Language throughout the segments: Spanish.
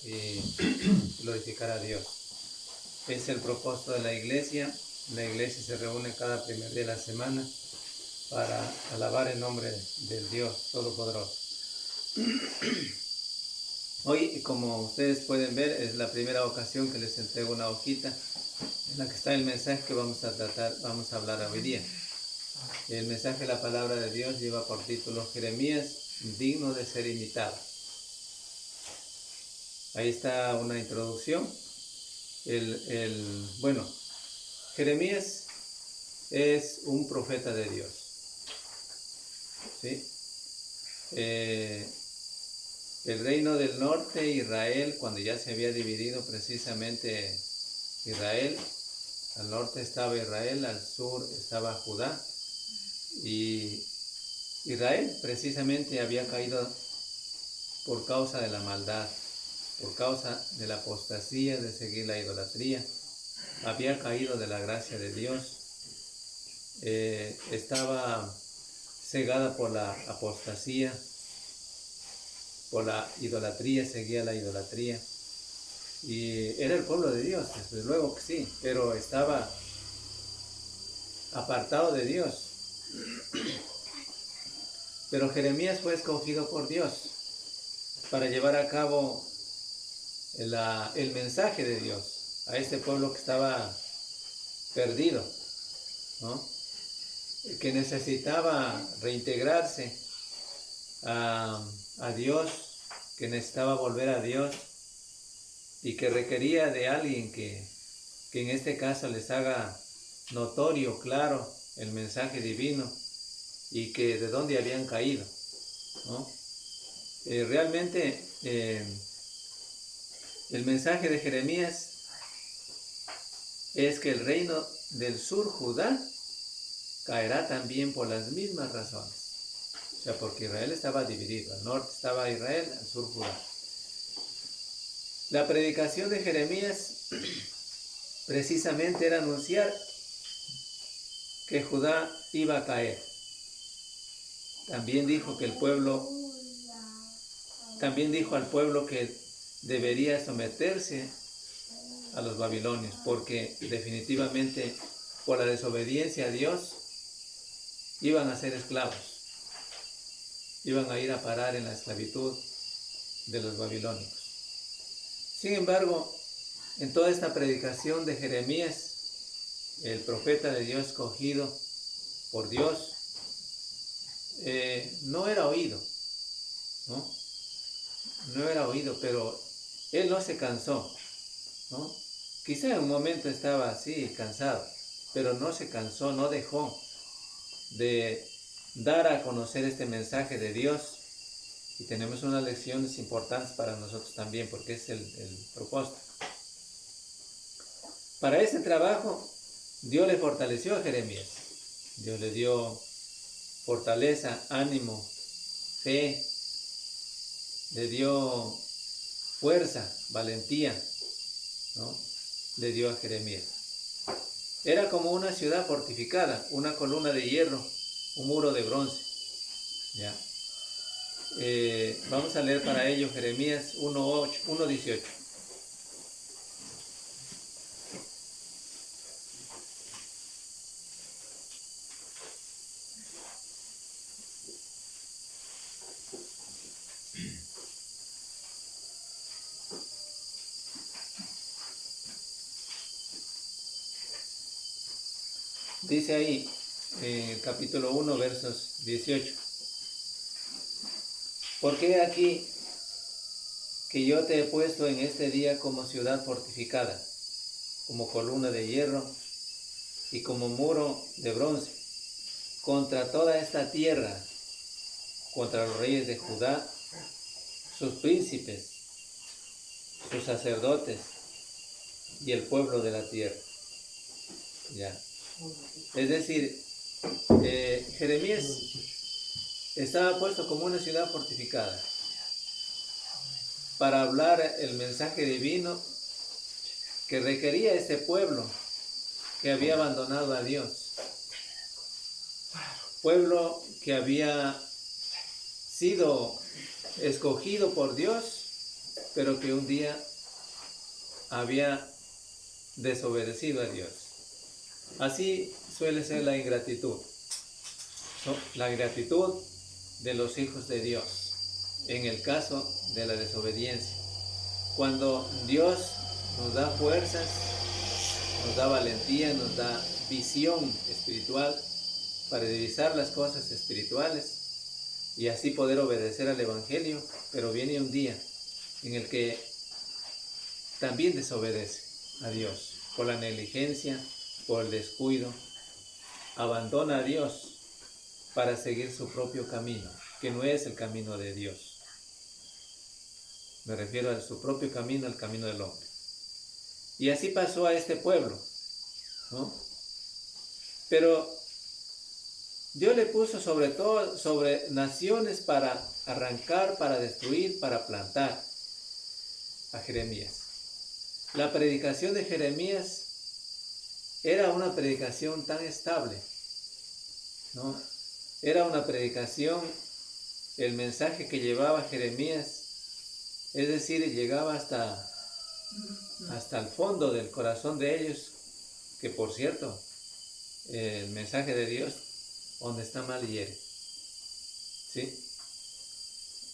y glorificar a Dios. Es el propósito de la iglesia. La iglesia se reúne cada primer día de la semana para alabar el nombre del Dios Todopoderoso. Hoy, como ustedes pueden ver, es la primera ocasión que les entrego una hojita en la que está el mensaje que vamos a hablar hoy día. El mensaje de la palabra de Dios lleva por título Jeremías, digno de ser imitado. Ahí está una introducción. Bueno, Jeremías es un profeta de Dios. ¿Sí? El reino del norte, Israel, cuando ya se había dividido precisamente Israel, al norte estaba Israel, al sur estaba Judá, y Israel precisamente había caído por causa de la maldad, por causa de la apostasía, de seguir la idolatría, había caído de la gracia de Dios, estaba cegada por la apostasía, por la idolatría, seguía la idolatría, y era el pueblo de Dios, desde luego que sí, pero estaba apartado de Dios. Pero Jeremías fue escogido por Dios para llevar a cabo el mensaje de Dios a este pueblo que estaba perdido, ¿no? Que necesitaba reintegrarse a Dios, que necesitaba volver a Dios y que requería de alguien que en este caso les haga notorio, claro, el mensaje divino y que de dónde habían caído, ¿no? Realmente el mensaje de Jeremías es que el reino del sur, Judá, caerá también por las mismas razones. O sea, porque Israel estaba dividido. Al norte estaba Israel, al sur Judá. La predicación de Jeremías precisamente era anunciar que Judá iba a caer. También dijo al pueblo que debería someterse a los babilonios, porque definitivamente por la desobediencia a Dios iban a ser esclavos, iban a ir a parar en la esclavitud de los babilónicos. Sin embargo, en toda esta predicación de Jeremías, el profeta de Dios escogido por Dios, no era oído, ¿no? No era oído, pero él no se cansó, ¿no? Quizá en un momento estaba así, cansado, pero no se cansó, no dejó de dar a conocer este mensaje de Dios. Y tenemos unas lecciones importantes para nosotros también, porque es el propósito. Para ese trabajo, Dios le fortaleció a Jeremías. Dios le dio fortaleza, ánimo, fe, le dio fuerza, valentía, ¿no? Le dio a Jeremías. Era como una ciudad fortificada, una columna de hierro, un muro de bronce. ¿Ya? Vamos a leer para ello Jeremías 1:18. Dice ahí, capítulo 1, versos 18. Porque aquí que yo te he puesto en este día como ciudad fortificada, como columna de hierro y como muro de bronce, contra toda esta tierra, contra los reyes de Judá, sus príncipes, sus sacerdotes y el pueblo de la tierra. Ya. Es decir, Jeremías estaba puesto como una ciudad fortificada para hablar el mensaje divino que requería este pueblo que había abandonado a Dios, pueblo que había sido escogido por Dios, pero que un día había desobedecido a Dios. Así suele ser la ingratitud. La ingratitud de los hijos de Dios, en el caso de la desobediencia. Cuando Dios nos da fuerzas, nos da valentía, nos da visión espiritual para divisar las cosas espirituales y así poder obedecer al Evangelio, pero viene un día en el que también desobedece a Dios por la negligencia, por el descuido, abandona a Dios para seguir su propio camino, que no es el camino de Dios. Me refiero a su propio camino, al camino del hombre. Y así pasó a este pueblo, ¿no? Pero Dios le puso sobre todo sobre naciones para arrancar, para destruir, para plantar a Jeremías. La predicación de Jeremías era una predicación tan estable, ¿no? Era una predicación, el mensaje que llevaba Jeremías, es decir, llegaba hasta el fondo del corazón de ellos, que por cierto, el mensaje de Dios, donde está mal hiere. ¿Sí?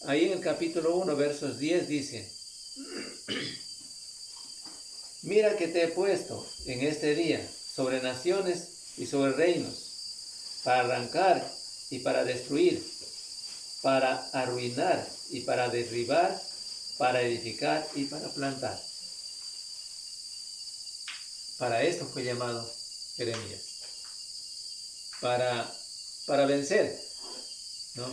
Ahí en el capítulo 1, versos 10 dice: mira que te he puesto en este día sobre naciones y sobre reinos, para arrancar y para destruir, para arruinar y para derribar, para edificar y para plantar. Para esto fue llamado Jeremías. Para vencer, ¿no?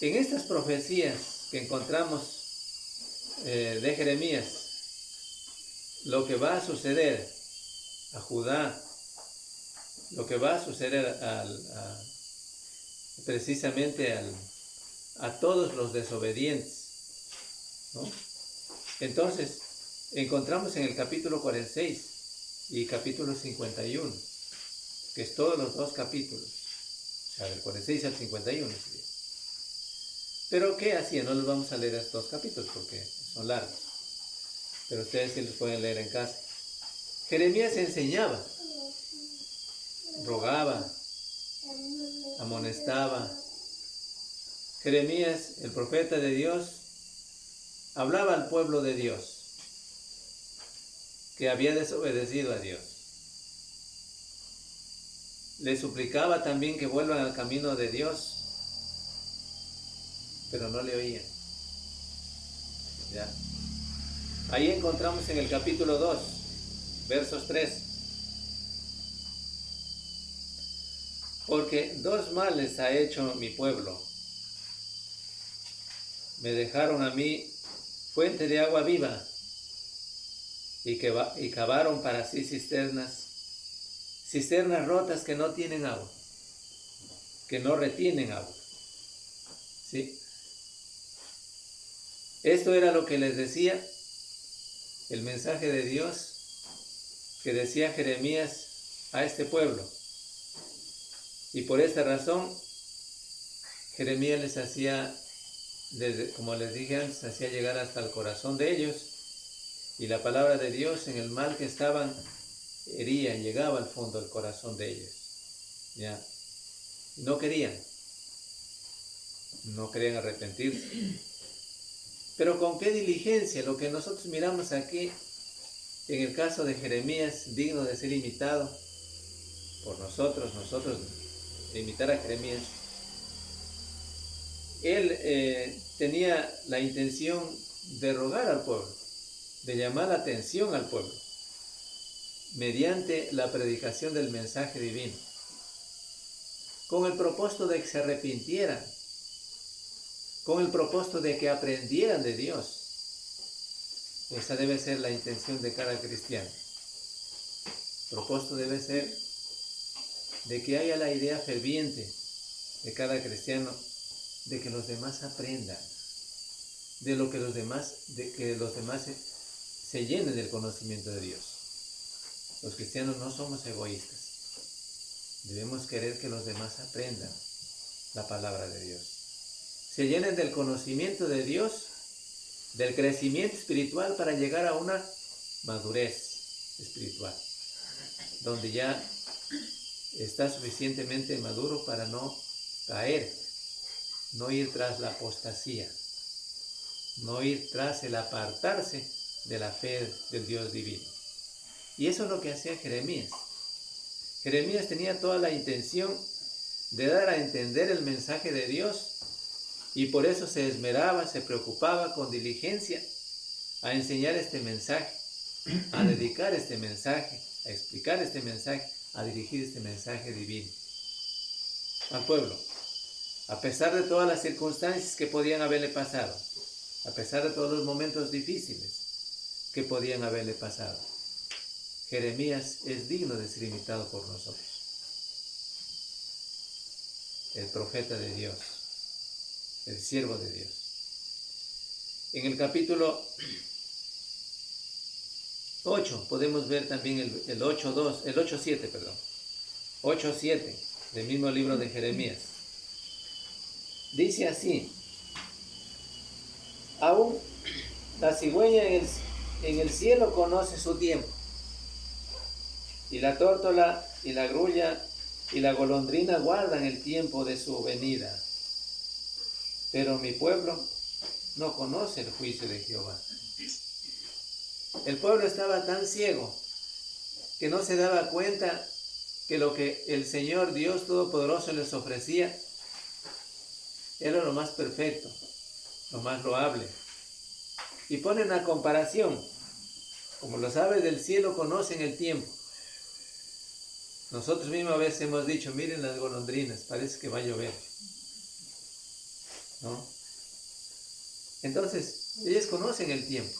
En estas profecías que encontramos de Jeremías, lo que va a suceder a Judá, lo que va a suceder precisamente a todos los desobedientes, ¿no? Entonces, encontramos en el capítulo 46 y capítulo 51, que es todos los dos capítulos, o sea, del 46 al 51. Pero ¿qué hacía? No los vamos a leer estos dos capítulos porque son largos, pero ustedes sí los pueden leer en casa. Jeremías enseñaba, rogaba, amonestaba. Jeremías, el profeta de Dios, hablaba al pueblo de Dios que había desobedecido a Dios. Le suplicaba también que vuelvan al camino de Dios, pero no le oían. ¿Ya? Ahí encontramos en el capítulo 2, versos 3. Porque dos males ha hecho mi pueblo. Me dejaron a mí fuente de agua viva y cavaron para sí cisternas rotas que no tienen agua, que no retienen agua. ¿Sí? Esto era lo que les decía el mensaje de Dios que decía Jeremías a este pueblo. Y por esta razón, Jeremías les hacía, como les dije antes, hacía llegar hasta el corazón de ellos, y la palabra de Dios en el mal que estaban hería, llegaba al fondo del corazón de ellos. ¿Ya? No querían arrepentirse. Pero con qué diligencia, lo que nosotros miramos aquí, en el caso de Jeremías, digno de ser imitado por nosotros de imitar a Jeremías. Él tenía la intención de rogar al pueblo, de llamar la atención al pueblo, mediante la predicación del mensaje divino, con el propósito de que se arrepintieran, con el propósito de que aprendieran de Dios. Esa debe ser la intención de cada cristiano. El propósito debe ser de que haya la idea ferviente de cada cristiano de que los demás aprendan, de que los demás se llenen del conocimiento de Dios. Los cristianos no somos egoístas. Debemos querer que los demás aprendan la palabra de Dios, se llenen del conocimiento de Dios del crecimiento espiritual para llegar a una madurez espiritual, donde ya está suficientemente maduro para no caer, no ir tras la apostasía, no ir tras el apartarse de la fe del Dios divino. Y eso es lo que hacía Jeremías. Jeremías tenía toda la intención de dar a entender el mensaje de Dios, y por eso se esmeraba, se preocupaba con diligencia a enseñar este mensaje, a dedicar este mensaje, a explicar este mensaje, a dirigir este mensaje divino al pueblo. A pesar de todas las circunstancias que podían haberle pasado, a pesar de todos los momentos difíciles que podían haberle pasado, Jeremías es digno de ser imitado por nosotros. El profeta de Dios, el siervo de Dios. En el capítulo 8 podemos ver también el 8.7, 8.7 del mismo libro de Jeremías. Dice así: aún la cigüeña en el cielo conoce su tiempo, y la tórtola y la grulla y la golondrina guardan el tiempo de su venida. Pero mi pueblo no conoce el juicio de Jehová. El pueblo estaba tan ciego que no se daba cuenta que lo que el Señor Dios Todopoderoso les ofrecía era lo más perfecto, lo más loable. Y ponen a comparación, como los aves del cielo conocen el tiempo. Nosotros mismos a veces hemos dicho, miren las golondrinas, parece que va a llover, ¿no? Entonces, ellos conocen el tiempo.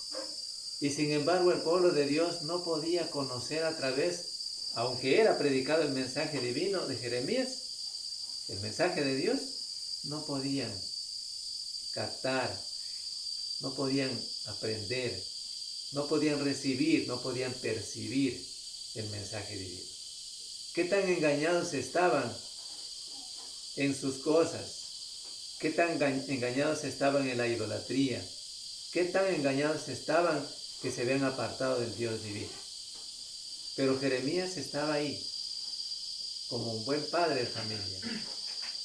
Y sin embargo, el pueblo de Dios no podía conocer a través, aunque era predicado el mensaje divino de Jeremías, el mensaje de Dios, no podían captar, no podían aprender, no podían recibir, no podían percibir el mensaje divino. ¿Qué tan engañados estaban en sus cosas? ¿Qué tan engañados estaban en la idolatría? ¿Qué tan engañados estaban que se habían apartado del Dios divino? Pero Jeremías estaba ahí, como un buen padre de familia,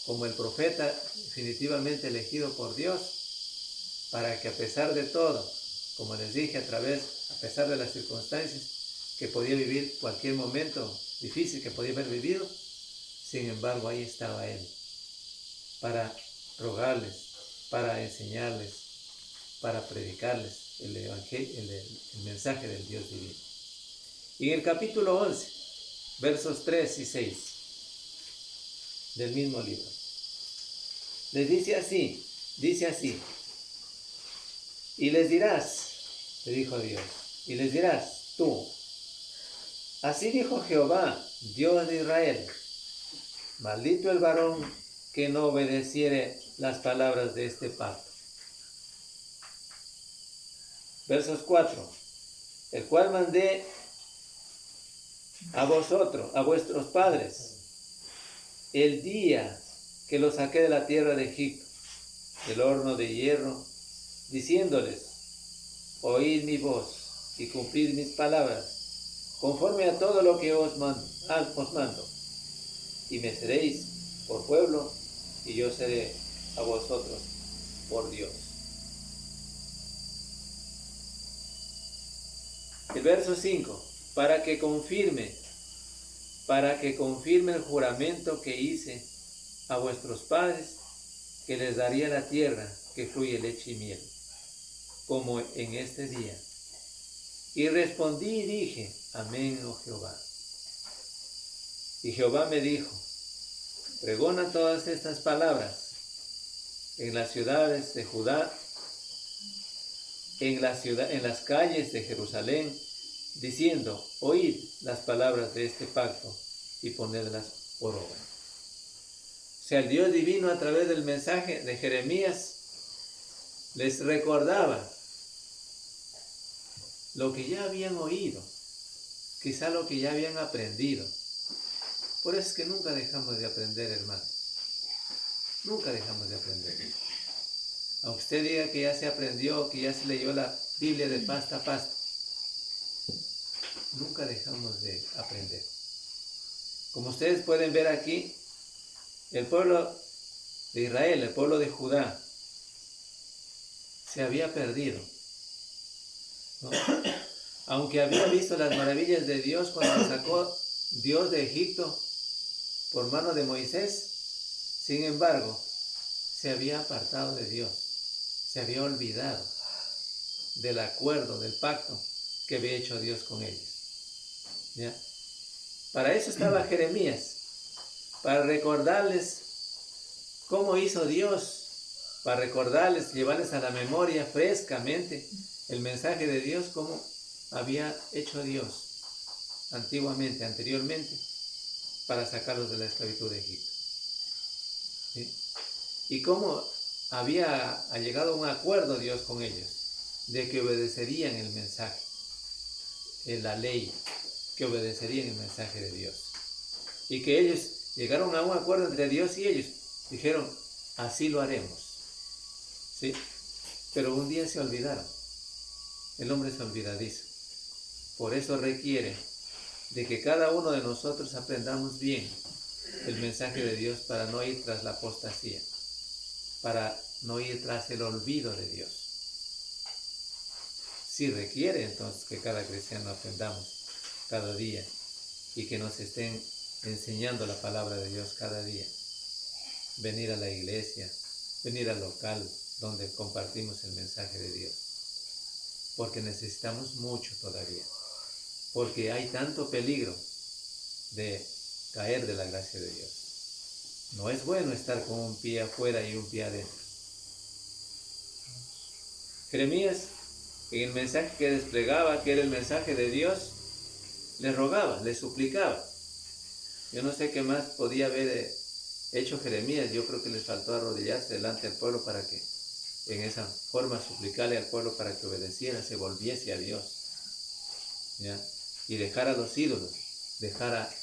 como el profeta definitivamente elegido por Dios, para que a pesar de todo, como les dije, a pesar de las circunstancias que podía vivir, cualquier momento difícil que podía haber vivido, sin embargo ahí estaba él, para rogarles, para enseñarles, para predicarles el evangelio, el mensaje del Dios divino. Y en el capítulo 11, versos 3 y 6 del mismo libro, les dice así, y les dirás, le dijo Dios, y les dirás tú, así dijo Jehová, Dios de Israel, maldito el varón que no obedeciere las palabras de este pacto. Versos 4, el cual mandé a vosotros, a vuestros padres, el día que los saqué de la tierra de Egipto, del horno de hierro, diciéndoles, oíd mi voz y cumplid mis palabras, conforme a todo lo que os mando, y me seréis por pueblo, y yo seré a vosotros por Dios. El verso 5, para que confirme el juramento que hice a vuestros padres, que les daría la tierra que fluye leche y miel, como en este día. Y respondí y dije, amén, oh Jehová. Y Jehová me dijo, pregona todas estas palabras en las ciudades de Judá, en las calles de Jerusalén, diciendo, oíd las palabras de este pacto y ponedlas por obra. O sea, el Dios divino a través del mensaje de Jeremías les recordaba lo que ya habían oído, quizá lo que ya habían aprendido. Por eso es que nunca dejamos de aprender, hermanos. Nunca dejamos de aprender. Aunque usted diga que ya se aprendió, que ya se leyó la Biblia de pasta a pasta, nunca dejamos de aprender. Como ustedes pueden ver aquí, el pueblo de Israel, el pueblo de Judá, se había perdido, ¿no? Aunque había visto las maravillas de Dios cuando lo sacó Dios de Egipto por mano de Moisés, sin embargo, se había apartado de Dios, se había olvidado del acuerdo, del pacto que había hecho Dios con ellos. ¿Ya? Para eso estaba Jeremías, para recordarles cómo hizo Dios, para recordarles, llevarles a la memoria frescamente el mensaje de Dios, cómo había hecho Dios antiguamente, anteriormente, para sacarlos de la esclavitud de Egipto. ¿Sí? Y cómo había llegado a un acuerdo Dios con ellos, de que obedecerían el mensaje, la ley, que obedecerían el mensaje de Dios. Y que ellos llegaron a un acuerdo entre Dios y ellos. Dijeron, así lo haremos. ¿Sí? Pero un día se olvidaron. El hombre es olvidadizo. Por eso requiere de que cada uno de nosotros aprendamos bien el mensaje de Dios para no ir tras la apostasía, para no ir tras el olvido de Dios. Sí requiere entonces que cada cristiano aprendamos cada día y que nos estén enseñando la palabra de Dios cada día. Venir a la iglesia, venir al local donde compartimos el mensaje de Dios. Porque necesitamos mucho todavía. Porque hay tanto peligro de caer de la gracia de Dios. No es bueno estar con un pie afuera y un pie adentro. Jeremías, en el mensaje que desplegaba, que era el mensaje de Dios, le rogaba, le suplicaba. Yo no sé qué más podía haber hecho Jeremías. Yo creo que les faltó arrodillarse delante del pueblo para que, en esa forma, suplicarle al pueblo para que obedeciera, se volviese a Dios, ¿ya? Y dejara los ídolos, dejara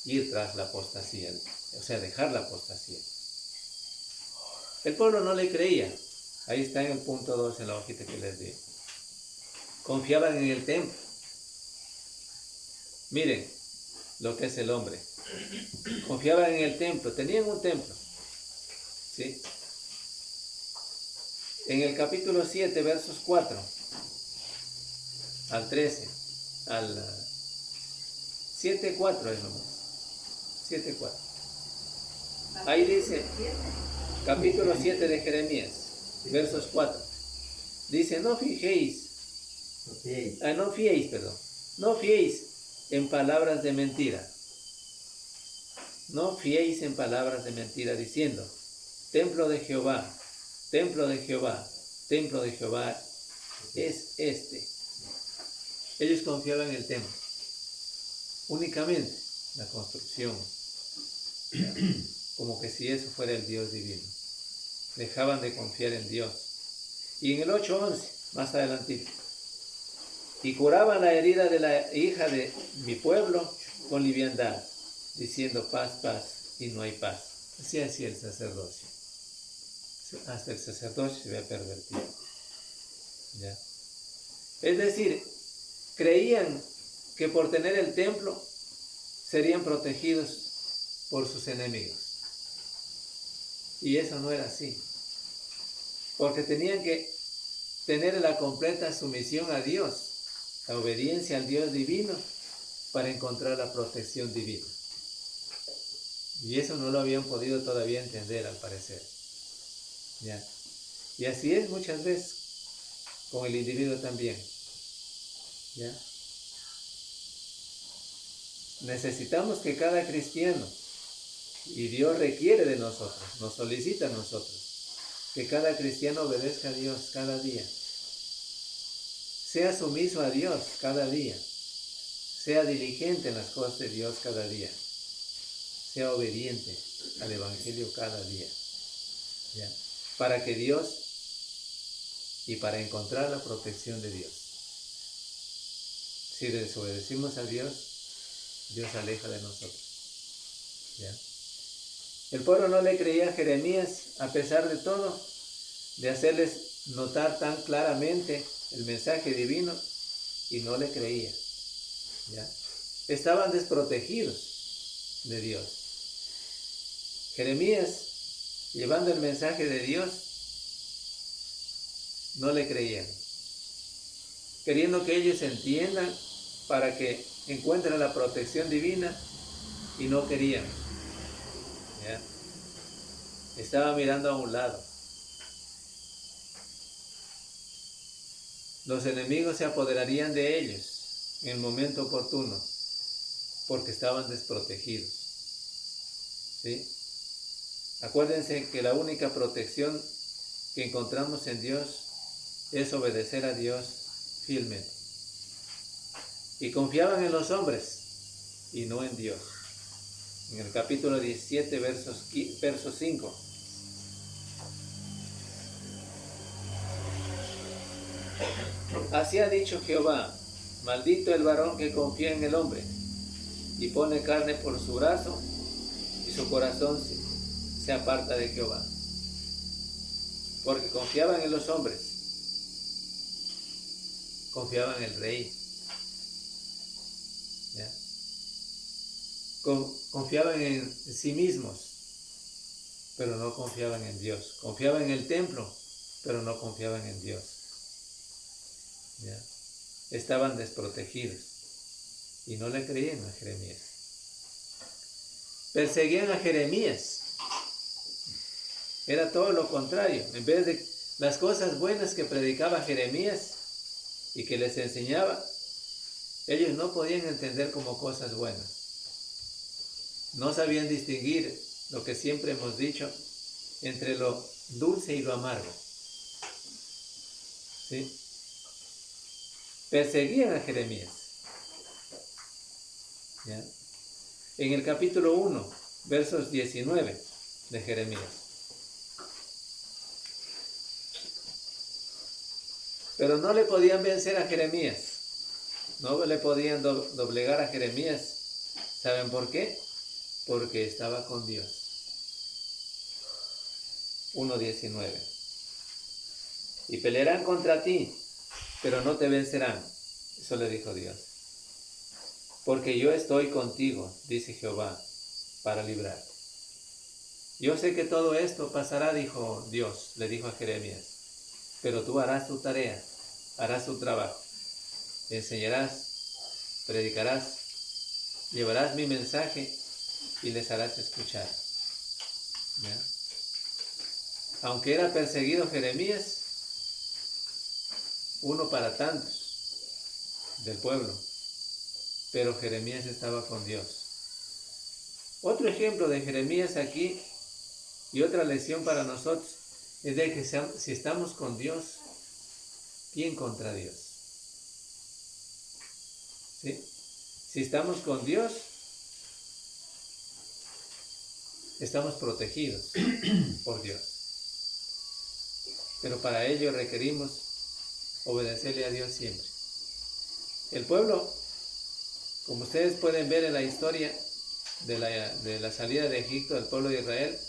ir tras la apostasía, o sea, dejar la apostasía. El pueblo no le creía. Ahí está en el punto 2, en la hojita que les di. Confiaban en el templo. Miren lo que es el hombre. Confiaban en el templo, tenían un templo, ¿sí? En el capítulo 7, versos 4 al 13, al 7:4 es nomás, 7:4. Ahí dice, capítulo 7 de Jeremías, versos 4. Dice, no fiéis en palabras de mentira. No fiéis en palabras de mentira, diciendo, templo de Jehová, templo de Jehová, templo de Jehová es este. Ellos confiaban en el templo, únicamente la construcción, como que si eso fuera el Dios divino. Dejaban de confiar en Dios. Y en el 8:11, más adelantito, y curaban la herida de la hija de mi pueblo con liviandad, diciendo paz, paz, y no hay paz. Así hacía el sacerdocio. Hasta el sacerdocio se había pervertido. ¿Ya? Es decir, creían que por tener el templo serían protegidos por sus enemigos. Y eso no era así. Porque tenían que tener la completa sumisión a Dios, la obediencia al Dios divino, para encontrar la protección divina. Y eso no lo habían podido todavía entender, al parecer. ¿Ya? Y así es muchas veces con el individuo también. ¿Ya? Necesitamos que cada cristiano, y Dios requiere de nosotros, nos solicita a nosotros, que cada cristiano obedezca a Dios cada día. Sea sumiso a Dios cada día. Sea diligente en las cosas de Dios cada día. Sea obediente al Evangelio cada día. ¿Ya? Para que Dios y para encontrar la protección de Dios. Si desobedecimos a Dios, Dios se aleja de nosotros. ¿Ya? El pueblo no le creía a Jeremías a pesar de todo, de hacerles notar tan claramente el mensaje divino y no le creían. ¿Ya? Estaban desprotegidos de Dios. Jeremías, llevando el mensaje de Dios, no le creían, queriendo que ellos entiendan para que encuentren la protección divina, y no querían. ¿Ya? Estaba mirando a un lado. Los enemigos se apoderarían de ellos en el momento oportuno, porque estaban desprotegidos. ¿Sí? Acuérdense que la única protección que encontramos en Dios es obedecer a Dios fielmente. Y confiaban en los hombres y no en Dios. En el capítulo 17, verso 5. Así ha dicho Jehová: maldito el varón que confía en el hombre y pone carne por su brazo, y su corazón se aparta de Jehová. Porque confiaban en los hombres, confiaban en el rey, ¿ya? Confiaban en sí mismos, pero no confiaban en Dios. Confiaban en el templo, pero no confiaban en Dios. ¿Ya? Estaban desprotegidos y no le creían a Jeremías. Perseguían a Jeremías. Era todo lo contrario. En vez de las cosas buenas que predicaba Jeremías y que les enseñaba, ellos no podían entender como cosas buenas. No sabían distinguir lo que siempre hemos dicho entre lo dulce y lo amargo. ¿Sí? Perseguían a Jeremías. ¿Ya? En el capítulo 1, versos 19 de Jeremías. Pero no le podían vencer a Jeremías. No le podían doblegar a Jeremías. ¿Saben por qué? Porque estaba con Dios. 1:19. Y pelearán contra ti, pero no te vencerán. Eso le dijo Dios. Porque yo estoy contigo, dice Jehová, para librarte. Yo sé que todo esto pasará, dijo Dios, le dijo a Jeremías. Pero tú harás tu tarea, harás tu trabajo. Enseñarás, predicarás, llevarás mi mensaje y les harás escuchar. ¿Ya? Aunque era perseguido Jeremías, uno para tantos del pueblo, pero Jeremías estaba con Dios. Otro ejemplo de Jeremías aquí y otra lección para nosotros es de que si estamos con Dios, ¿quién contra Dios? ¿Sí? Si estamos con Dios, estamos protegidos por Dios. Pero para ello requerimos obedecerle a Dios siempre. El pueblo, como ustedes pueden ver en la historia de la salida de Egipto del pueblo de Israel,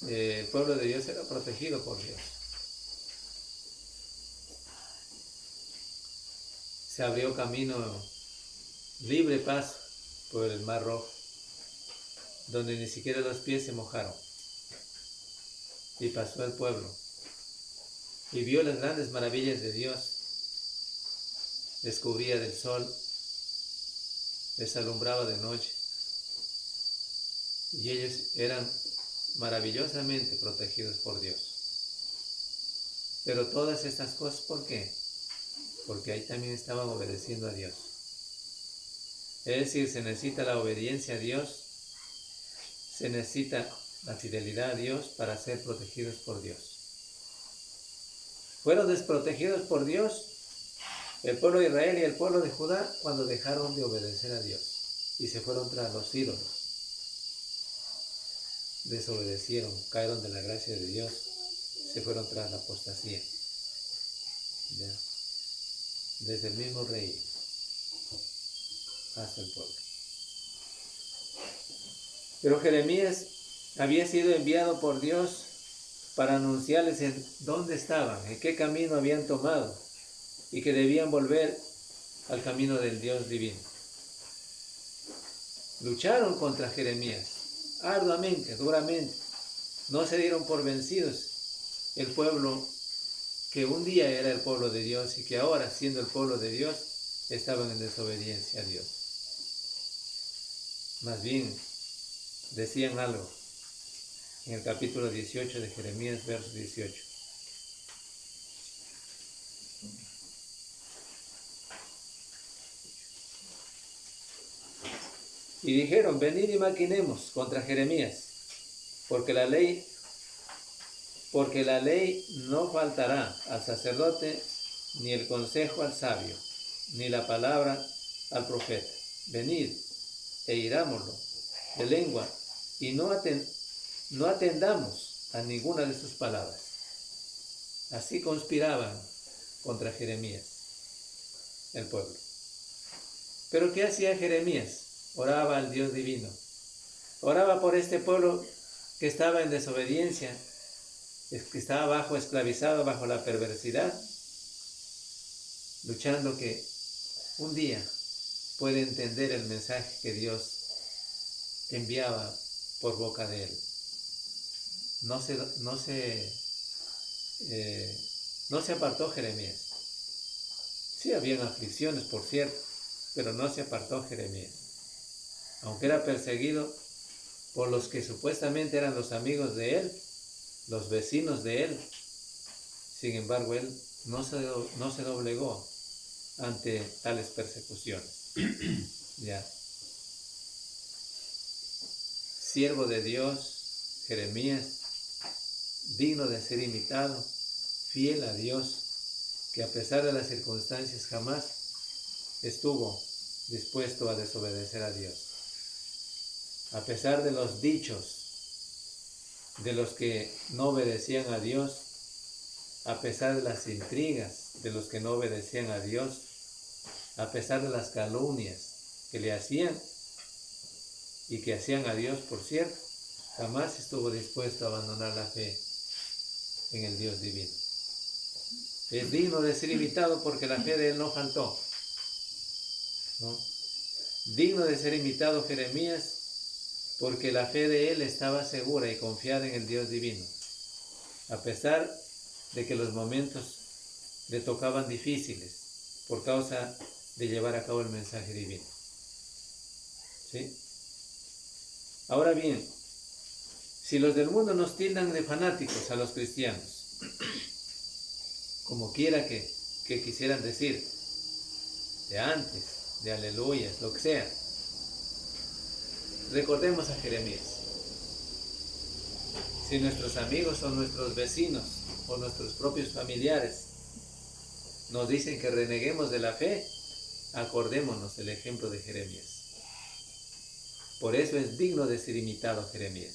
el pueblo de Dios era protegido por Dios. Se abrió camino, libre paso por el Mar Rojo, donde ni siquiera los pies se mojaron. Y pasó el pueblo y vio las grandes maravillas de Dios. Descubría del sol, les alumbraba de noche, y ellos eran maravillosamente protegidos por Dios. Pero todas estas cosas, ¿por qué? Porque ahí también estaban obedeciendo a Dios. Es decir, se necesita la obediencia a Dios, se necesita la fidelidad a Dios para ser protegidos por Dios. Fueron desprotegidos por Dios el pueblo de Israel y el pueblo de Judá cuando dejaron de obedecer a Dios y se fueron tras los ídolos. Desobedecieron, cayeron de la gracia de Dios, se fueron tras la apostasía. ¿Ya? Desde el mismo rey hasta el pueblo. Pero Jeremías había sido enviado por Dios para anunciarles en dónde estaban, en qué camino habían tomado y que debían volver al camino del Dios divino. Lucharon contra Jeremías arduamente, duramente. No se dieron por vencidos. El pueblo que un día era el pueblo de Dios y que ahora, siendo el pueblo de Dios, estaban en desobediencia a Dios. Más bien, decían algo en el capítulo 18 de Jeremías, verso 18. Y dijeron, venid y maquinemos contra Jeremías, porque la ley no faltará al sacerdote, ni el consejo al sabio, ni la palabra al profeta. Venid e irámoslo de lengua, y no atendamos a ninguna de sus palabras. Así conspiraban contra Jeremías, el pueblo. Pero ¿qué hacía Jeremías? Oraba al Dios divino. Oraba por este pueblo que estaba en desobediencia, que estaba esclavizado bajo la perversidad, luchando que un día puede entender el mensaje que Dios enviaba por boca de él. No se apartó Jeremías. Sí, habían aflicciones, por cierto, pero no se apartó Jeremías. Aunque era perseguido por los que supuestamente eran los amigos de él, los vecinos de él, sin embargo, él no se doblegó ante tales persecuciones. Ya. Siervo de Dios, Jeremías, digno de ser imitado, fiel a Dios, que a pesar de las circunstancias jamás estuvo dispuesto a desobedecer a Dios. A pesar de los dichos de los que no obedecían a Dios, a pesar de las intrigas de los que no obedecían a Dios, a pesar de las calumnias que le hacían y que hacían a Dios, por cierto, jamás estuvo dispuesto a abandonar la fe en el Dios divino. Es digno de ser imitado porque la fe de él no faltó, ¿no? Digno de ser imitado Jeremías porque la fe de él estaba segura y confiada en el Dios divino, a pesar de que los momentos le tocaban difíciles por causa de llevar a cabo el mensaje divino. ¿Sí? Ahora bien, si los del mundo nos tildan de fanáticos a los cristianos, como quiera que quisieran decir, de antes, de aleluyas, lo que sea, recordemos a Jeremías. Si nuestros amigos o nuestros vecinos o nuestros propios familiares nos dicen que reneguemos de la fe, acordémonos del ejemplo de Jeremías. Por eso es digno de ser imitado Jeremías,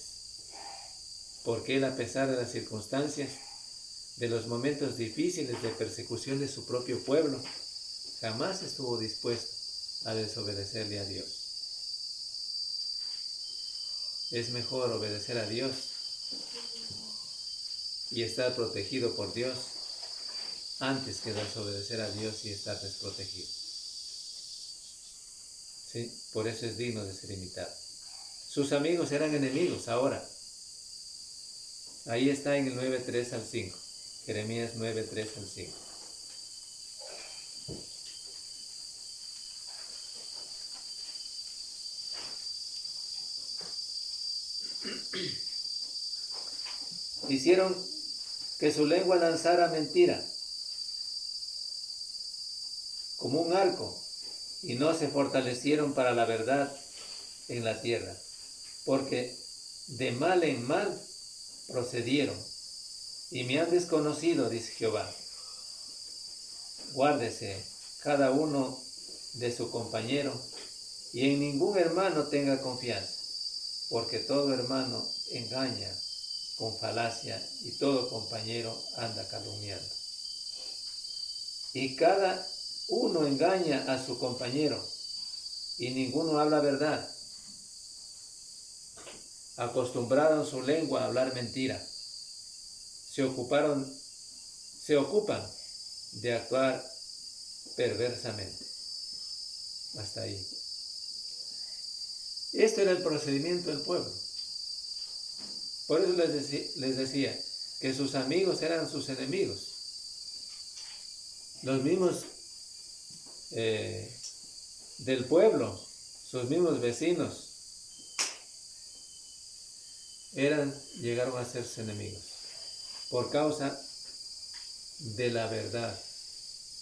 porque él, a pesar de las circunstancias, de los momentos difíciles de persecución de su propio pueblo, jamás estuvo dispuesto a desobedecerle a Dios. Es mejor obedecer a Dios y estar protegido por Dios antes que desobedecer a Dios y estar desprotegido. ¿Sí? Por eso es digno de ser imitado. Sus amigos eran enemigos ahora. Ahí está en el 9:3 al 5. Jeremías 9:3 al 5. Hicieron que su lengua lanzara mentira, como un arco, y no se fortalecieron para la verdad en la tierra, porque de mal en mal procedieron, y me han desconocido, dice Jehová. Guárdese cada uno de su compañero, y en ningún hermano tenga confianza, porque todo hermano engaña con falacia, y todo compañero anda calumniando. Y cada uno engaña a su compañero, y ninguno habla verdad. Acostumbraron su lengua a hablar mentira. se ocupan de actuar perversamente. Hasta ahí. Este era el procedimiento del pueblo. Por eso les decía que sus amigos eran sus enemigos. Los mismos del pueblo, sus mismos vecinos, llegaron a serse enemigos por causa de la verdad,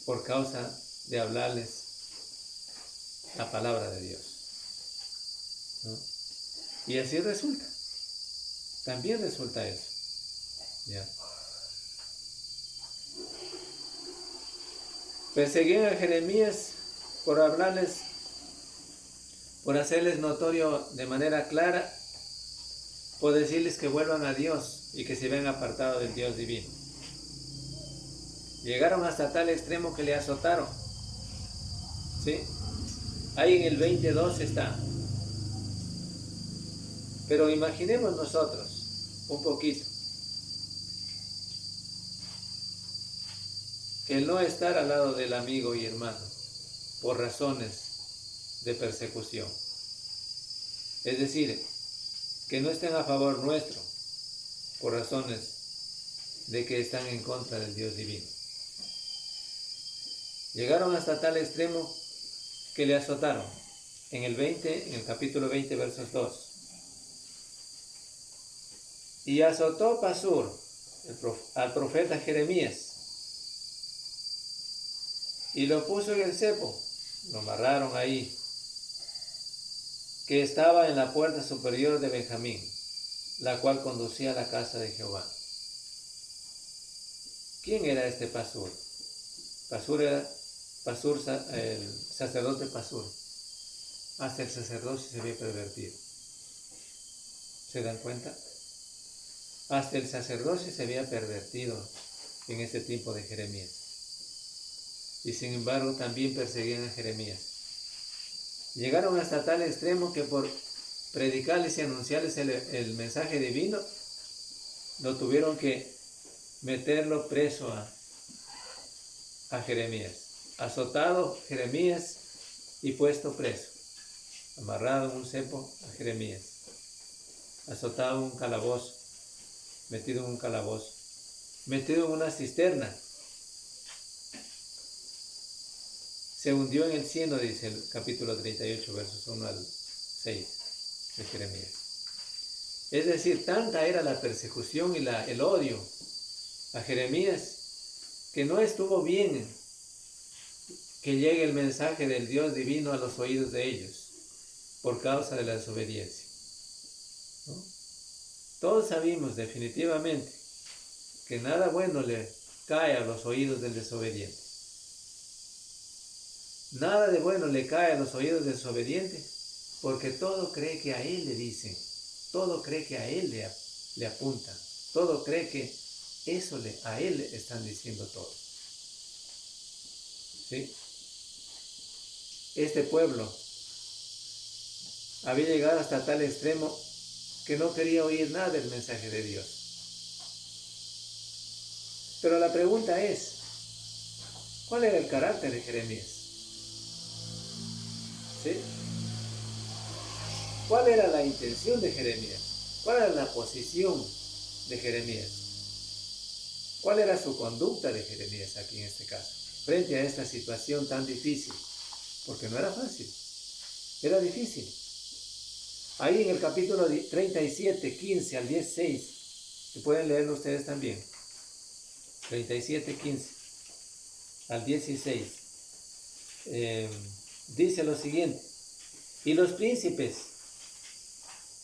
por causa de hablarles la palabra de Dios, ¿no? Y así resulta, también resulta eso, ¿ya? Perseguían a Jeremías por hablarles, por hacerles notorio de manera clara, por decirles que vuelvan a Dios y que se vean apartados del Dios divino. Llegaron hasta tal extremo que le azotaron, ¿sí? Ahí en el 22 está. Pero imaginemos nosotros un poquito el no estar al lado del amigo y hermano por razones de persecución. Es decir, que no estén a favor nuestro por razones de que están en contra del Dios divino. Llegaron hasta tal extremo que le azotaron. En el capítulo 20, versos 2. Y azotó Pasur al profeta Jeremías y lo puso en el cepo, lo amarraron ahí, que estaba en la puerta superior de Benjamín, la cual conducía a la casa de Jehová. ¿Quién era este Pasur? Pasur era el sacerdote Pasur. Hasta el sacerdocio se había pervertido. ¿Se dan cuenta? Hasta el sacerdocio se había pervertido en ese tiempo de Jeremías. Y sin embargo también perseguían a Jeremías. Llegaron hasta tal extremo que por predicarles y anunciarles el mensaje divino, lo tuvieron que meterlo preso a Jeremías. Azotado Jeremías y puesto preso. Amarrado en un cepo a Jeremías. Azotado en un calabozo. Metido en un calabozo. Metido en una cisterna. Se hundió en el cieno, dice el capítulo 38, versos 1 al 6 de Jeremías. Es decir, tanta era la persecución y el odio a Jeremías que no estuvo bien que llegue el mensaje del Dios divino a los oídos de ellos por causa de la desobediencia, ¿no? Todos sabemos definitivamente que nada bueno le cae a los oídos del desobediente. Nada de bueno le cae a los oídos del desobediente, porque todo cree que a él le dicen, todo cree que a él le apuntan, todo cree que a él le están diciendo todo. ¿Sí? Este pueblo había llegado hasta tal extremo que no quería oír nada del mensaje de Dios. Pero la pregunta es, ¿cuál era el carácter de Jeremías? ¿Sí? ¿Cuál era la intención de Jeremías? ¿Cuál era la posición de Jeremías? ¿Cuál era su conducta de Jeremías aquí en este caso? Frente a esta situación tan difícil, porque no era fácil, era difícil. Ahí en el capítulo 37, 15 al 16, que pueden leerlo ustedes también, 37, 15 al 16, dice lo siguiente: y los príncipes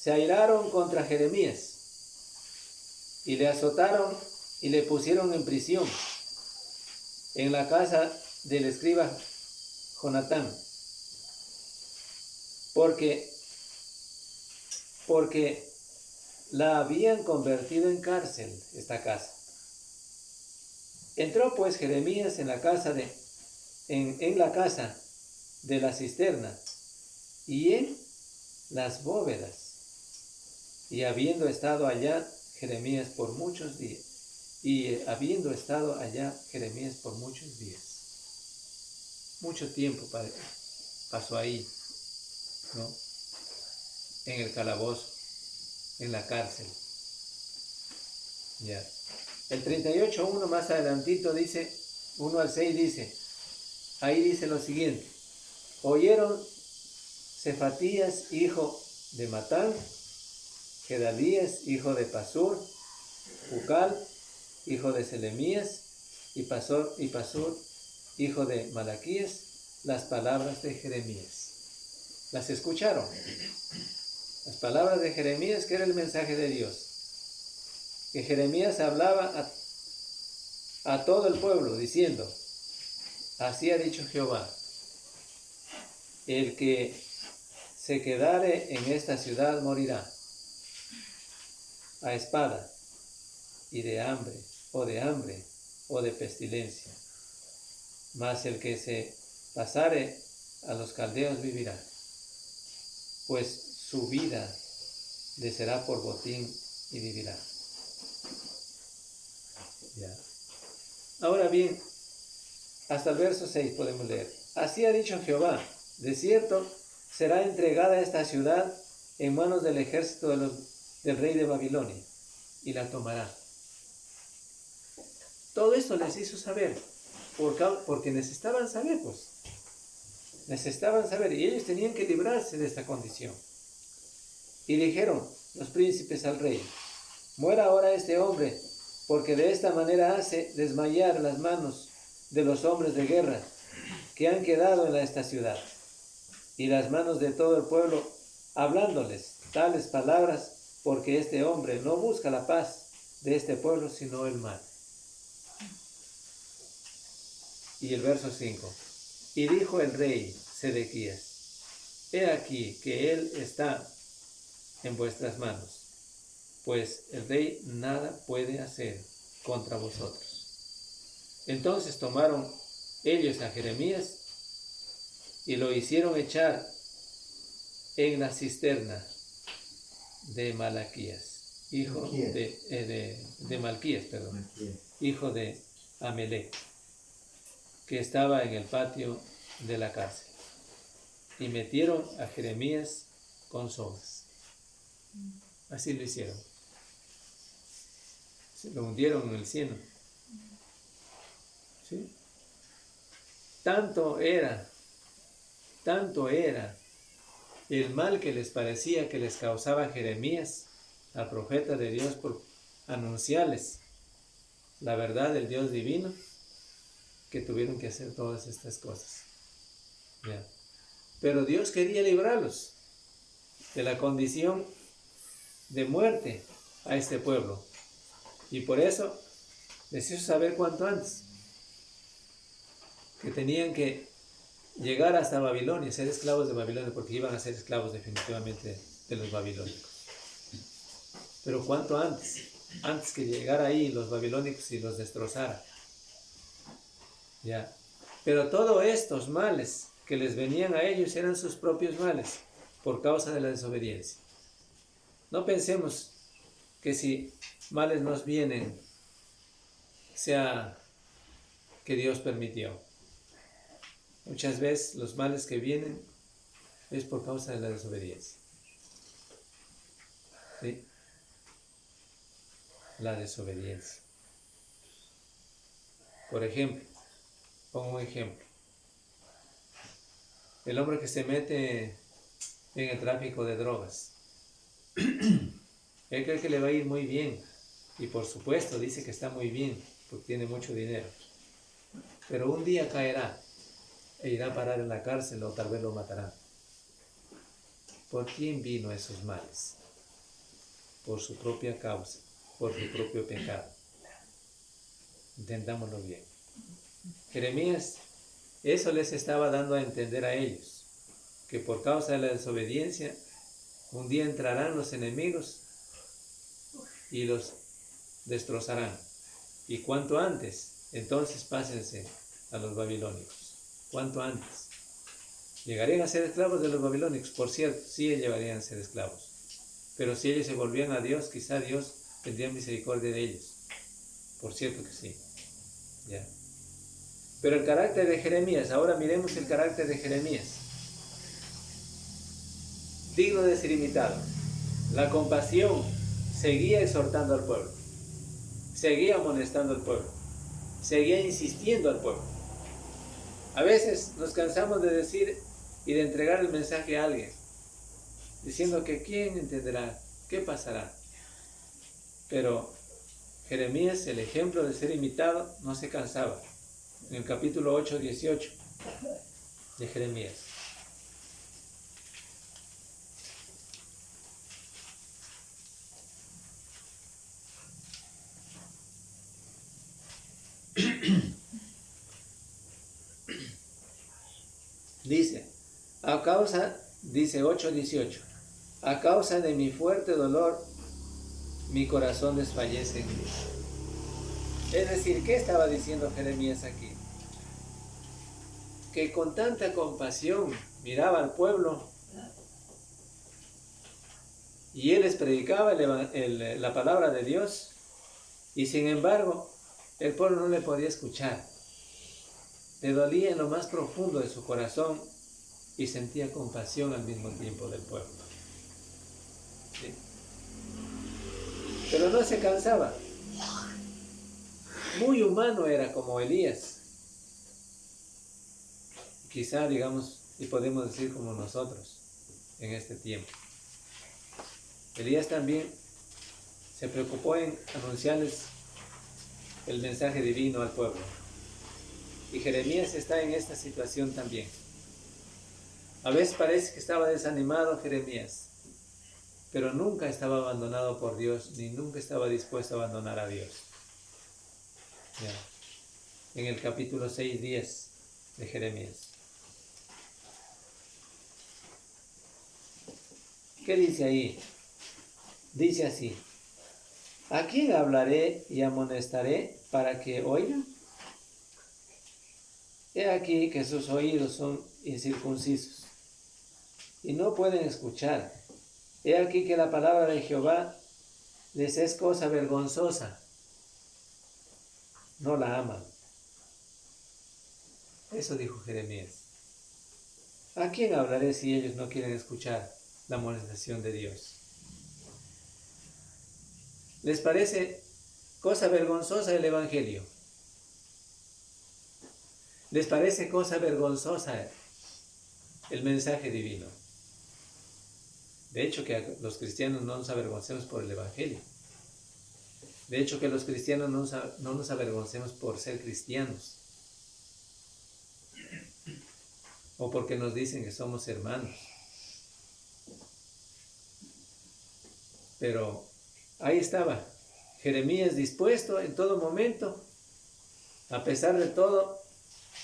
se airaron contra Jeremías y le azotaron y le pusieron en prisión en la casa del escriba Jonatán, porque la habían convertido en cárcel esta casa. Entró pues Jeremías en la casa de la cisterna y en las bóvedas, y habiendo estado allá Jeremías por muchos días. Y habiendo estado allá Jeremías por muchos días, mucho tiempo pasó ahí, ¿no? En el calabozo, en la cárcel. Ya. El 38:1 más adelantito dice, 1 al 6 dice, ahí dice lo siguiente: oyeron Cefatías, hijo de Matán, Gedalías, hijo de Pasur, Ucal, hijo de Selemías, y Pasur, hijo de Malaquías, las palabras de Jeremías. Las escucharon. Las palabras de Jeremías, que era el mensaje de Dios. Que Jeremías hablaba a todo el pueblo, diciendo, así ha dicho Jehová, el que se quedare en esta ciudad morirá a espada, y de hambre, o de pestilencia. Mas el que se pasare a los caldeos vivirá, pues su vida le será por botín y vivirá. Ya. Ahora bien, hasta el verso 6 podemos leer. Así ha dicho Jehová, de cierto será entregada esta ciudad en manos del ejército del rey de Babilonia, y la tomará. Todo esto les hizo saber, porque necesitaban saber, pues. Necesitaban saber, y ellos tenían que librarse de esta condición. Y dijeron los príncipes al rey, muera ahora este hombre, porque de esta manera hace desmayar las manos de los hombres de guerra que han quedado en esta ciudad, y las manos de todo el pueblo, hablándoles tales palabras, porque este hombre no busca la paz de este pueblo, sino el mal. Y el verso 5. Y dijo el rey Sedequías, he aquí que él está en vuestras manos, pues el rey nada puede hacer contra vosotros. Entonces tomaron ellos a Jeremías y lo hicieron echar en la cisterna de Malaquías, hijo de Malquías, hijo de Amelec, que estaba en el patio de la cárcel. Y metieron a Jeremías con sogas. Así lo hicieron. Se lo hundieron en el cieno. ¿Sí? Tanto era el mal que les parecía que les causaba Jeremías, al profeta de Dios, por anunciarles la verdad del Dios divino, que tuvieron que hacer todas estas cosas. ¿Ya? Pero Dios quería librarlos de la condición de muerte a este pueblo, y por eso les hizo saber cuanto antes que tenían que llegar hasta Babilonia, ser esclavos de Babilonia, porque iban a ser esclavos definitivamente de los babilónicos. Pero cuanto antes que llegara ahí los babilónicos y los destrozara. Ya. Pero todos estos males que les venían a ellos eran sus propios males, por causa de la desobediencia. No pensemos que si males nos vienen, sea que Dios permitió. Muchas veces los males que vienen es por causa de la desobediencia. ¿Sí? La desobediencia. Por ejemplo, pongo un ejemplo. El hombre que se mete en el tráfico de drogas. Él cree que le va a ir muy bien. Y por supuesto dice que está muy bien, porque tiene mucho dinero. Pero un día caerá e irá a parar en la cárcel, o tal vez lo matarán. ¿Por quién vino esos males? Por su propia causa, por su propio pecado. Entendámoslo bien. Jeremías, eso les estaba dando a entender a ellos, que por causa de la desobediencia, un día entrarán los enemigos y los destrozarán. Y cuanto antes, entonces pásense a los babilónicos. Cuanto antes. Llegarían a ser esclavos de los babilónicos, por cierto, sí llegarían a ser esclavos. Pero si ellos se volvían a Dios, quizá Dios tendría misericordia de ellos, Por cierto que sí. Ya. Pero el carácter de Jeremías, ahora miremos el carácter de Jeremías. Digno de ser imitado. La compasión seguía exhortando al pueblo, seguía amonestando al pueblo, seguía insistiendo al pueblo. A veces nos cansamos de decir y de entregar el mensaje a alguien, diciendo que quién entenderá, qué pasará. Pero Jeremías, el ejemplo de ser imitado, no se cansaba. En el capítulo 8, 18 de Jeremías. Dice 8:18, a causa de mi fuerte dolor, mi corazón desfallece en mí. Es decir, ¿qué estaba diciendo Jeremías aquí? Que con tanta compasión miraba al pueblo y él les predicaba la palabra de Dios, y sin embargo el pueblo no le podía escuchar. Le dolía en lo más profundo de su corazón y sentía compasión al mismo tiempo del pueblo. ¿Sí? Pero no se cansaba. Muy humano era como Elías. Quizá, digamos, y podemos decir como nosotros en este tiempo. Elías también se preocupó en anunciarles el mensaje divino al pueblo. Y Jeremías está en esta situación también. A veces parece que estaba desanimado Jeremías, pero nunca estaba abandonado por Dios, ni nunca estaba dispuesto a abandonar a Dios. Ya. En el capítulo 6:10 de Jeremías. ¿Qué dice ahí? Dice así: ¿a quién hablaré y amonestaré para que oigan? He aquí que sus oídos son incircuncisos y no pueden escuchar. He aquí que la palabra de Jehová les es cosa vergonzosa. No la aman. Eso dijo Jeremías. ¿A quién hablaré si ellos no quieren escuchar la amonestación de Dios? ¿Les parece cosa vergonzosa el Evangelio? ¿Les parece cosa vergonzosa el mensaje divino? De hecho, que los cristianos no nos avergoncemos por el Evangelio. De hecho, que los cristianos no nos avergoncemos por ser cristianos. O porque nos dicen que somos hermanos. Pero ahí estaba Jeremías dispuesto en todo momento, a pesar de todo,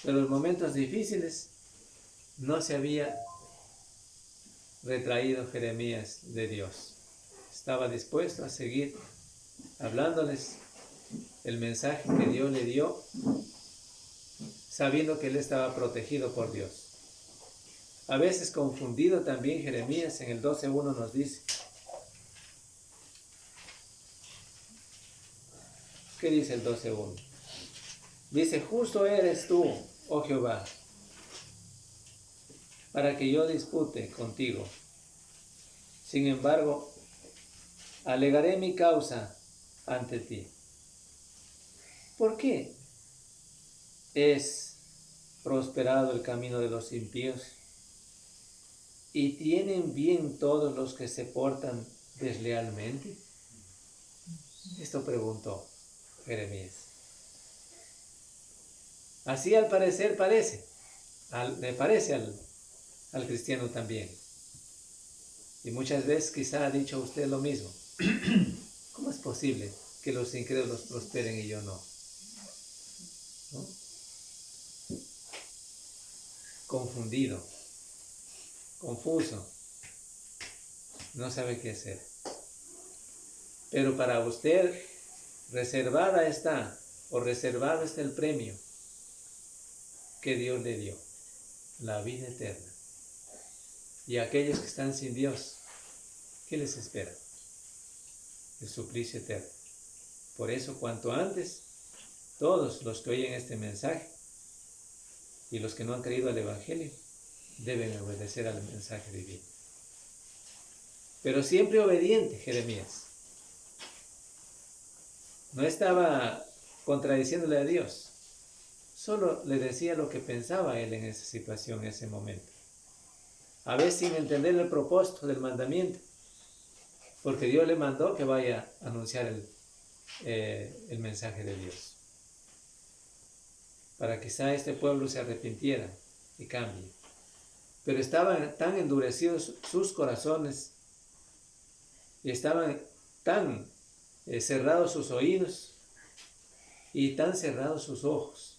de los momentos difíciles, no se había retraído Jeremías de Dios. Estaba dispuesto a seguir hablándoles el mensaje que Dios le dio, sabiendo que él estaba protegido por Dios. A veces confundido también Jeremías, en el 12:1 nos dice. ¿Qué dice el 12:1? Dice: justo eres tú, oh Jehová, para que yo dispute contigo. Sin embargo, alegaré mi causa ante ti. ¿Por qué es prosperado el camino de los impíos? ¿Y tienen bien todos los que se portan deslealmente? Esto preguntó Jeremías. Así al parecer le parece al cristiano también. Y muchas veces quizá ha dicho usted lo mismo. ¿Cómo es posible que los incrédulos prosperen y yo no? ¿No? Confundido, confuso, no sabe qué hacer. Pero para usted reservado está el premio que Dios le dio, la vida eterna. Y a aquellos que están sin Dios, ¿qué les espera? El suplicio eterno. Por eso, cuanto antes todos los que oyen este mensaje y los que no han creído al Evangelio deben obedecer al mensaje divino. Pero siempre obediente Jeremías. No estaba contradiciéndole a Dios. Solo le decía lo que pensaba él en esa situación, en ese momento. A veces sin entender el propósito del mandamiento. Porque Dios le mandó que vaya a anunciar el mensaje de Dios. Para que quizá este pueblo se arrepintiera y cambie. Pero estaban tan endurecidos sus corazones y estaban tan cerrados sus oídos y tan cerrados sus ojos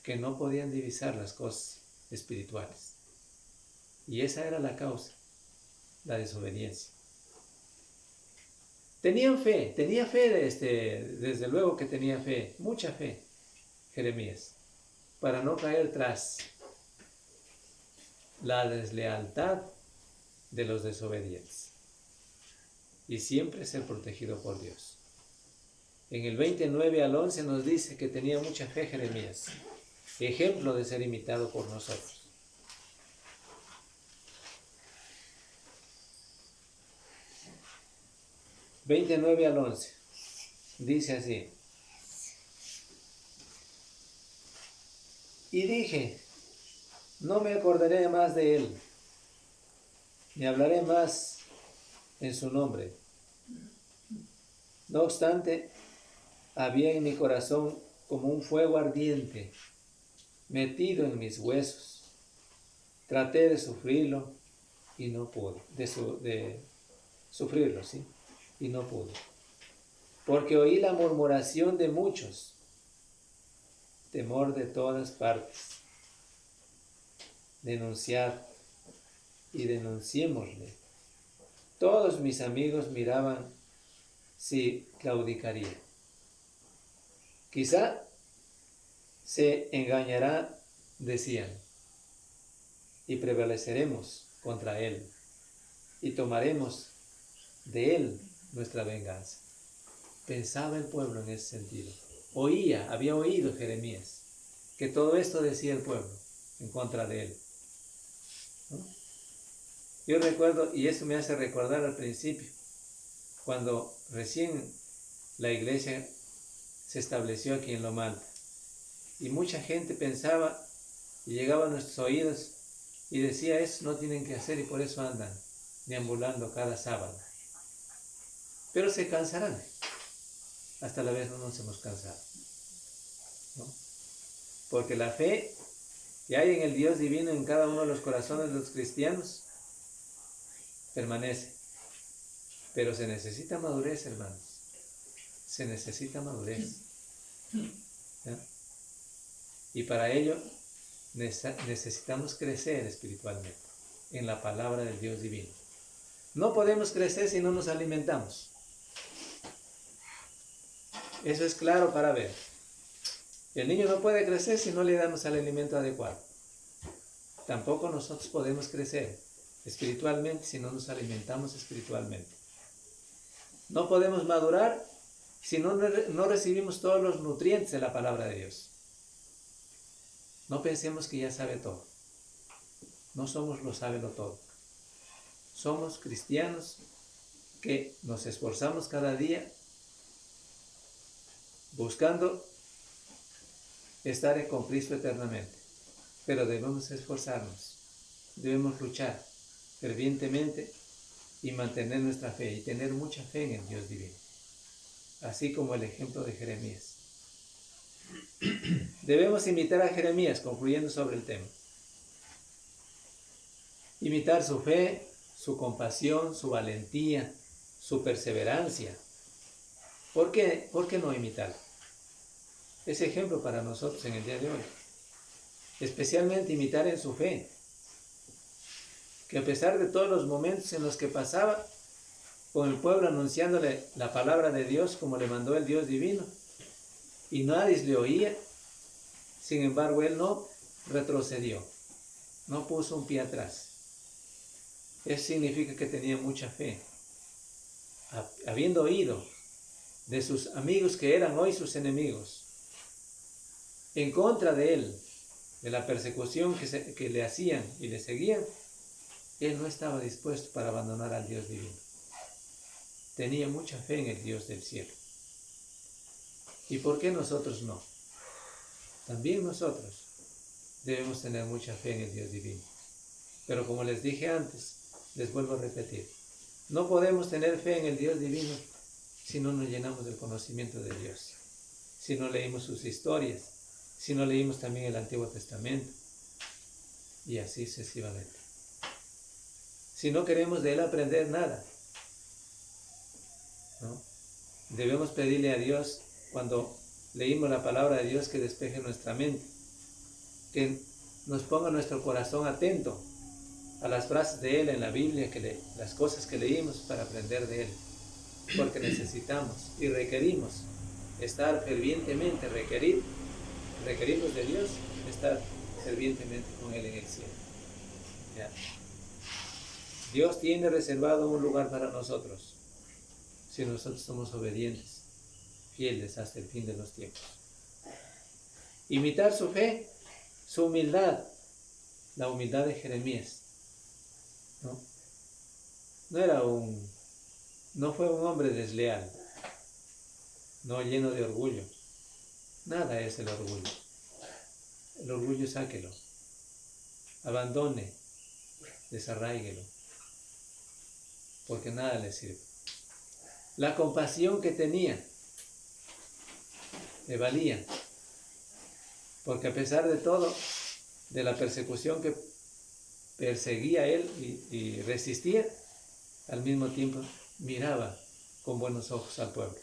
que no podían divisar las cosas espirituales. Y esa era la causa, la desobediencia. Tenía fe desde luego que tenía fe, mucha fe, Jeremías, para no caer tras la deslealtad de los desobedientes y siempre ser protegido por Dios. En el 29 al 11 nos dice que tenía mucha fe Jeremías, ejemplo de ser imitado por nosotros. ...29 al 11... dice así: y dije, no me acordaré más de él, ni hablaré más en su nombre. No obstante, había en mi corazón como un fuego ardiente, metido en mis huesos. Traté de sufrirlo y no pude, de sufrirlo, ¿sí? Y no pude. Porque oí la murmuración de muchos, temor de todas partes. Denunciad y denunciémosle. Todos mis amigos miraban si claudicaría. Quizá se engañará, decían, y prevaleceremos contra él, y tomaremos de él nuestra venganza. Pensaba el pueblo en ese sentido. Había oído Jeremías, que todo esto decía el pueblo en contra de él, ¿no? Yo recuerdo, y eso me hace recordar al principio, cuando recién la iglesia se estableció aquí en Lomanta, y mucha gente pensaba, y llegaba a nuestros oídos, y decía, eso no tienen que hacer, y por eso andan deambulando cada sábado. Pero se cansarán. Hasta la vez no nos hemos cansado, ¿no? Porque la fe que hay en el Dios divino en cada uno de los corazones de los cristianos permanece. Pero se necesita madurez, hermanos. Se necesita madurez, ¿ya? Y para ello necesitamos crecer espiritualmente en la palabra del Dios divino. No podemos crecer si no nos alimentamos. Eso es claro para ver. El niño no puede crecer si no le damos el alimento adecuado. Tampoco nosotros podemos crecer espiritualmente si no nos alimentamos espiritualmente. No podemos madurar si no recibimos todos los nutrientes de la palabra de Dios. No pensemos que ya sabe todo. No somos lo sábelo todo. Somos cristianos que nos esforzamos cada día buscando estar con Cristo eternamente. Pero debemos esforzarnos, debemos luchar fervientemente y mantener nuestra fe y tener mucha fe en el Dios divino, así como el ejemplo de Jeremías. Debemos imitar a Jeremías, concluyendo sobre el tema. Imitar su fe, su compasión, su valentía, su perseverancia. ¿Por qué no imitarlo? Es ejemplo para nosotros en el día de hoy. Especialmente imitar en su fe. Que a pesar de todos los momentos en los que pasaba con el pueblo anunciándole la palabra de Dios como le mandó el Dios divino, y nadie le oía, sin embargo él no retrocedió, no puso un pie atrás. Eso significa que tenía mucha fe. Habiendo oído de sus amigos que eran hoy sus enemigos, en contra de él, de la persecución que le hacían y le seguían, él no estaba dispuesto para abandonar al Dios divino. Tenía mucha fe en el Dios del cielo. ¿Y por qué nosotros no? También nosotros debemos tener mucha fe en el Dios divino. Pero como les dije antes, les vuelvo a repetir, no podemos tener fe en el Dios divino si no nos llenamos del conocimiento de Dios, si no leímos sus historias, si no leímos también el Antiguo Testamento, y así sucesivamente. Si no queremos de Él aprender nada, ¿no? Debemos pedirle a Dios, cuando leímos la palabra de Dios, que despeje nuestra mente, que nos ponga nuestro corazón atento a las frases de Él en la Biblia, las cosas que leímos para aprender de Él, porque necesitamos y requerimos estar fervientemente, requerimos de Dios estar fervientemente con Él en el cielo. ¿Ya? Dios tiene reservado un lugar para nosotros, si nosotros somos obedientes, fieles hasta el fin de los tiempos. Imitar su fe, su humildad, la humildad de Jeremías. No fue un hombre desleal, no lleno de orgullo. Nada es el orgullo. El orgullo sáquelo, abandone, desarráiguelo, porque nada le sirve. La compasión que tenía le valía, porque a pesar de todo, de la persecución que perseguía a él y resistía, al mismo tiempo miraba con buenos ojos al pueblo.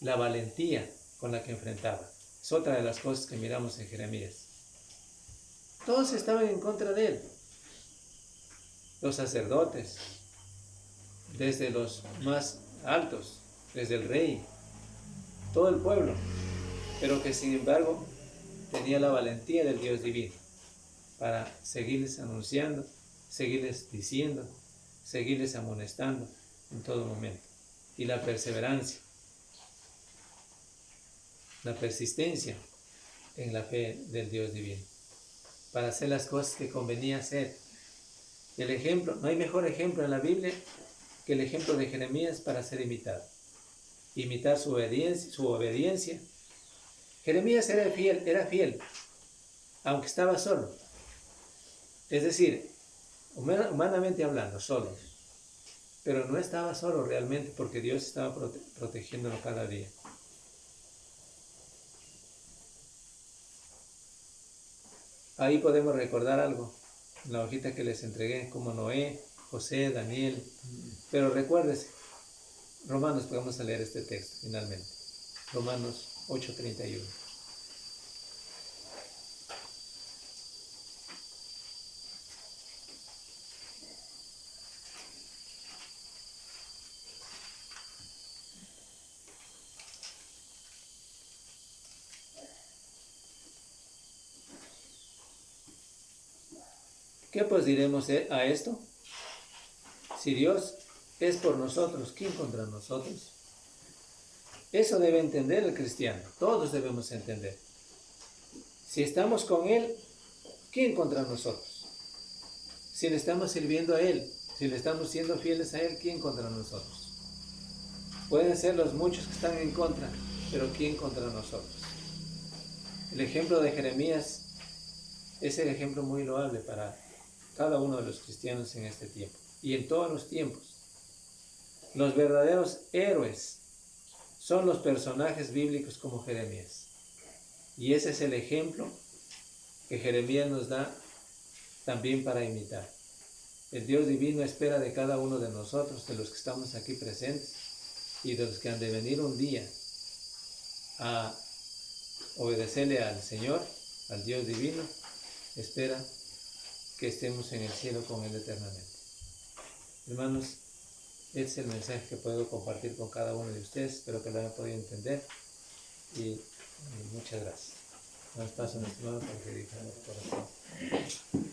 La valentía con la que enfrentaba es otra de las cosas que miramos en Jeremías. Todos estaban en contra de él. Los sacerdotes, desde los más altos, desde el rey, todo el pueblo, pero que sin embargo tenía la valentía del Dios divino para seguirles anunciando, seguirles diciendo, seguirles amonestando en todo momento. Y la perseverancia, la persistencia en la fe del Dios divino, para hacer las cosas que convenía hacer. El ejemplo, no hay mejor ejemplo en la Biblia que el ejemplo de Jeremías para ser imitado. Imitar su obediencia. Jeremías era fiel, aunque estaba solo. Es decir, humanamente hablando, solo. Pero no estaba solo realmente, porque Dios estaba protegiéndolo cada día. Ahí podemos recordar algo, en la hojita que les entregué, como Noé, José, Daniel. Pero recuérdese, Romanos, vamos a leer este texto finalmente. Romanos 8:31. ¿Qué pues diremos a esto? Si Dios es por nosotros, ¿quién contra nosotros? Eso debe entender el cristiano. Todos debemos entender. Si estamos con Él, ¿quién contra nosotros? Si le estamos sirviendo a Él, si le estamos siendo fieles a Él, ¿quién contra nosotros? Pueden ser los muchos que están en contra, pero ¿quién contra nosotros? El ejemplo de Jeremías es el ejemplo muy loable para cada uno de los cristianos en este tiempo y en todos los tiempos. Los verdaderos héroes son los personajes bíblicos como Jeremías. Y ese es el ejemplo que Jeremías nos da también para imitar. El Dios divino espera de cada uno de nosotros, de los que estamos aquí presentes y de los que han de venir un día a obedecerle al Señor, al Dios divino, espera que estemos en el cielo con Él eternamente. Hermanos, este es el mensaje que puedo compartir con cada uno de ustedes. Espero que lo hayan podido entender y muchas gracias. Nos paso, mi estimado, para que dirija nuestro corazón.